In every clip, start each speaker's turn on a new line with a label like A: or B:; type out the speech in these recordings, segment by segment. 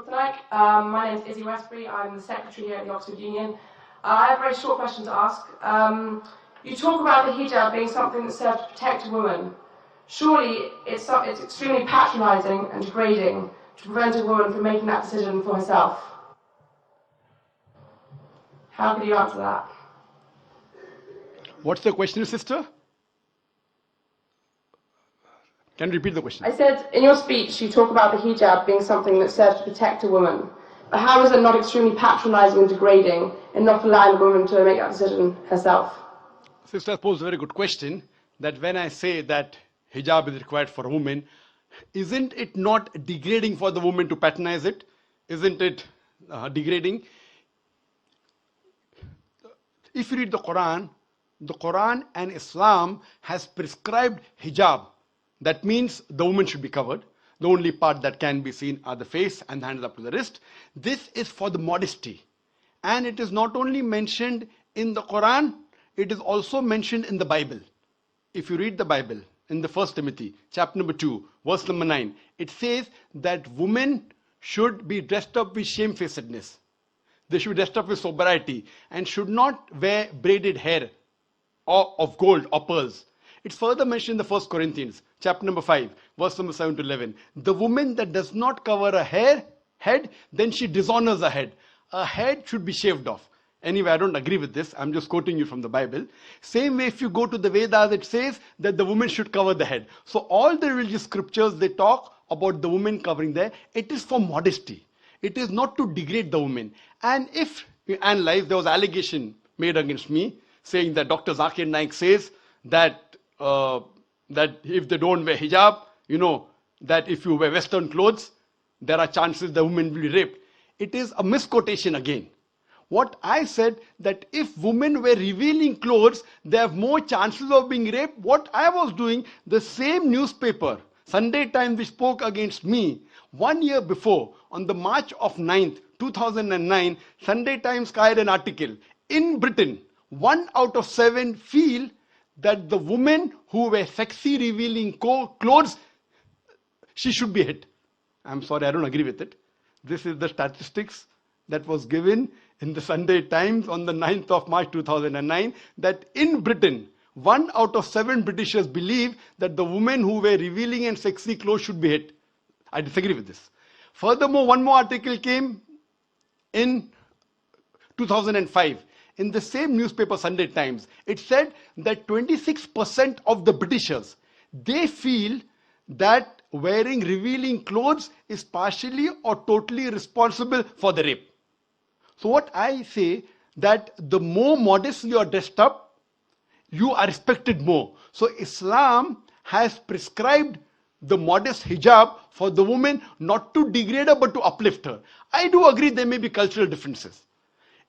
A: Dr. Naik. My name is Izzy Westbury. I'm the secretary here at the Oxford Union. I have a very short question to ask. You talk about the hijab being something that's there to protect a woman. Surely it's extremely patronising and degrading to prevent a woman from making that decision for herself. How could you answer that?
B: What's the question, sister? Can you repeat the question?
A: I said, in your speech, you talk about the hijab being something that's there to protect a woman. But how is it not extremely patronising and degrading and not allowing the woman to make that decision herself?
B: Sister posed a very good question, that when I say that hijab is required for a woman, isn't it not degrading for the woman to patronize it? Isn't it degrading? If you read the Quran and Islam has prescribed hijab. That means the woman should be covered. The only part that can be seen are the face and the hands up to the wrist. This is for the modesty. And it is not only mentioned in the Quran, it is also mentioned in the Bible. If you read the Bible, in the 1 Timothy, chapter number 2, verse number 9, it says that women should be dressed up with shamefacedness. They should be dressed up with sobriety and should not wear braided hair or of gold or pearls. It's further mentioned in the 1 Corinthians, chapter number 5, verse number 7 to 11. The woman that does not cover her head, then she dishonors her head. Her head should be shaved off. Anyway, I don't agree with this. I'm just quoting you from the Bible. Same way, if you go to the Vedas, it says that the woman should cover the head. So all the religious scriptures, they talk about the woman covering their, it is for modesty. It is not to degrade the woman. And if you analyze, there was allegation made against me, saying that Dr. ZAKIR NAIK says that if they don't wear hijab, that if you wear Western clothes, there are chances the woman will be raped. It is a misquotation again. What I said, that if women wear revealing clothes, they have more chances of being raped. What I was doing, the same newspaper, Sunday Times, which spoke against me, 1 year before, on the March of 9th, 2009, Sunday Times carried an article. In Britain, 1 out of 7 feel that the woman who wear sexy revealing clothes, she should be hit. I'm sorry, I don't agree with it. This is the statistics that was given in the Sunday Times on the 9th of March 2009, that in Britain, 1 out of 7 Britishers believe that the women who wear revealing and sexy clothes should be hit. I disagree with this. Furthermore, one more article came in 2005. In the same newspaper, Sunday Times, it said that 26% of the Britishers, they feel that wearing revealing clothes is partially or totally responsible for the rape. So what I say, that the more modestly you are dressed up, you are respected more. So Islam has prescribed the modest hijab for the woman, not to degrade her but to uplift her. I do agree there may be cultural differences.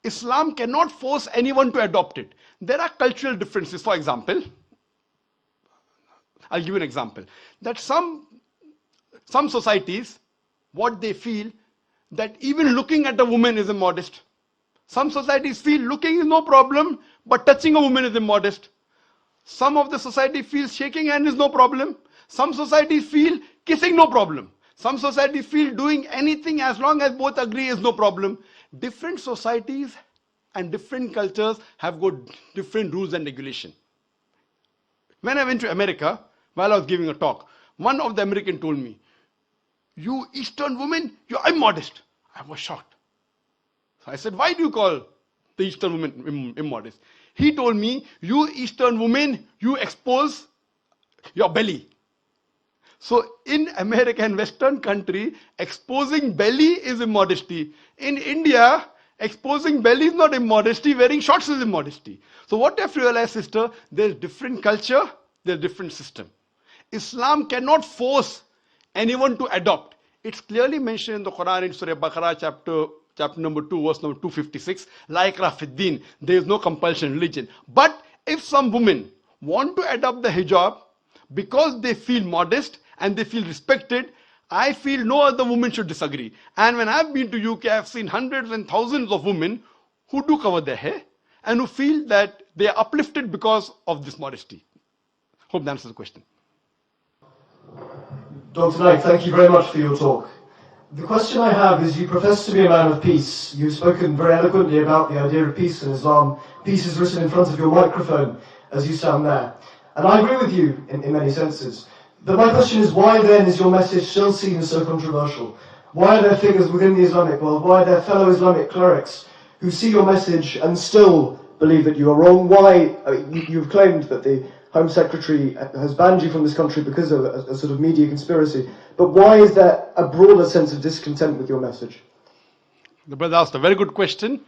B: Islam cannot force anyone to adopt it. There are cultural differences. For example, I'll give you an example. That some societies, what they feel, that even looking at a woman is immodest. Some societies feel looking is no problem, but touching a woman is immodest. Some of the society feels shaking hand is no problem. Some societies feel kissing no problem. Some societies feel doing anything as long as both agree is no problem. Different societies and different cultures have got different rules and regulation. When I went to America, while I was giving a talk, one of the Americans told me, "You Eastern women, you're immodest." I was shocked. So I said, "Why do you call the Eastern women immodest?" He told me, "You Eastern women, you expose your belly." So in America and Western country, exposing belly is immodesty. In India, exposing belly is not immodesty, wearing shorts is immodesty. So what you have to realize, sister, there's different culture, there's different system. Islam cannot force anyone to adopt. It's clearly mentioned in the Quran in Surah Baqarah chapter number 2, verse number 256, La ikraha fid din, there is no compulsion in religion. But if some women want to adopt the hijab because they feel modest and they feel respected, I feel no other woman should disagree. And when I've been to UK, I've seen hundreds and thousands of women who do cover their hair and who feel that they are uplifted because of this modesty. Hope that answers the question.
C: Dr. Naik, thank you very much for your talk. The question I have is, you profess to be a man of peace. You've spoken very eloquently about the idea of peace in Islam. Peace is written in front of your microphone as you stand there. And I agree with you in many senses. But my question is, why then is your message still seen as so controversial? Why are there figures within the Islamic world, why are there fellow Islamic clerics who see your message and still believe that you are wrong? Why, you've claimed that the Home Secretary has banned you from this country because of a sort of media conspiracy, but why is there a broader sense of discontent with your message?
B: The brother asked a very good question,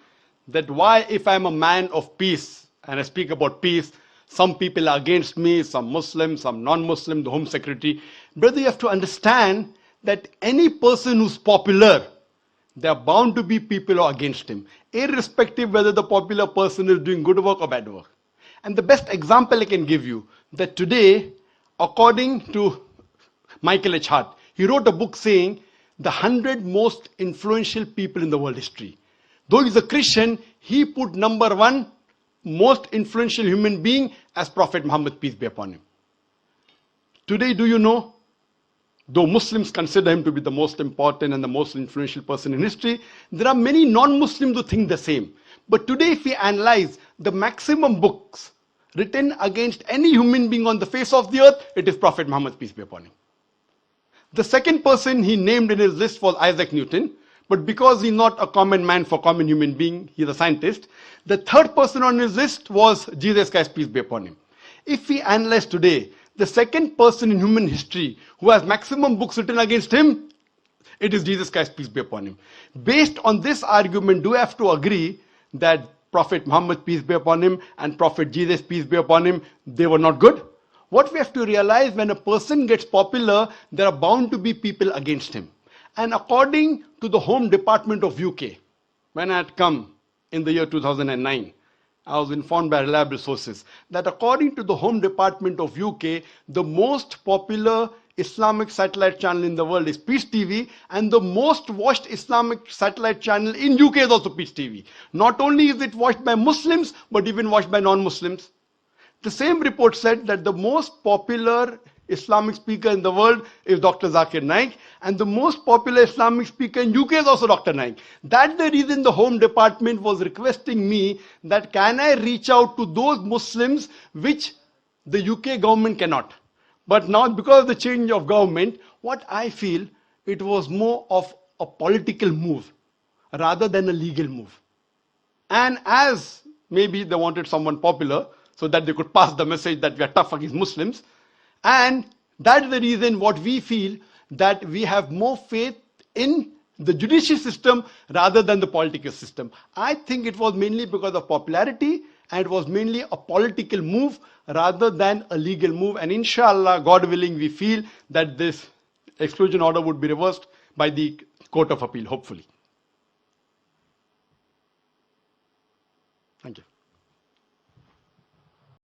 B: that why, if I'm a man of peace and I speak about peace, some people are against me, some Muslims, some non-Muslim, the Home Secretary. Brother, you have to understand that any person who's popular, there are bound to be people who are against him, irrespective whether the popular person is doing good work or bad work. And the best example I can give you, that today, according to Michael H. Hart, he wrote a book saying the 100 most influential people in the world history. Though he's a Christian, he put number 1 most influential human being as Prophet Muhammad, peace be upon him. Today, do you know, though Muslims consider him to be the most important and the most influential person in history, there are many non-Muslims who think the same. But today, if we analyze the maximum books written against any human being on the face of the earth, it is Prophet Muhammad, peace be upon him. The second person he named in his list was Isaac Newton, but because he's not a common man for common human being, he's a scientist. The third person on his list was Jesus Christ, peace be upon him. If we analyze today, the second person in human history who has maximum books written against him, it is Jesus Christ, peace be upon him. Based on this argument, do we have to agree that Prophet Muhammad, peace be upon him, and Prophet Jesus, peace be upon him, they were not good? What we have to realize, when a person gets popular, there are bound to be people against him. And according to the Home Department of UK, when I had come in the year 2009, I was informed by reliable sources that according to the Home Department of UK, the most popular Islamic satellite channel in the world is Peace TV, and the most watched Islamic satellite channel in UK is also Peace TV. Not only is it watched by Muslims, but even watched by non-Muslims. The same report said that the most popular Islamic speaker in the world is Dr. ZAKIR NAIK, and the most popular Islamic speaker in UK is also Dr. NAIK. That's the reason the Home Department was requesting me that can I reach out to those Muslims which the UK government cannot. But now, because of the change of government, what I feel, it was more of a political move rather than a legal move. And as maybe they wanted someone popular so that they could pass the message that we are tough against Muslims, and that is the reason what we feel, that we have more faith in the judicial system rather than the political system. I think it was mainly because of popularity, and it was mainly a political move rather than a legal move. And inshallah, God willing, we feel that this exclusion order would be reversed by the Court of Appeal, hopefully. Thank you.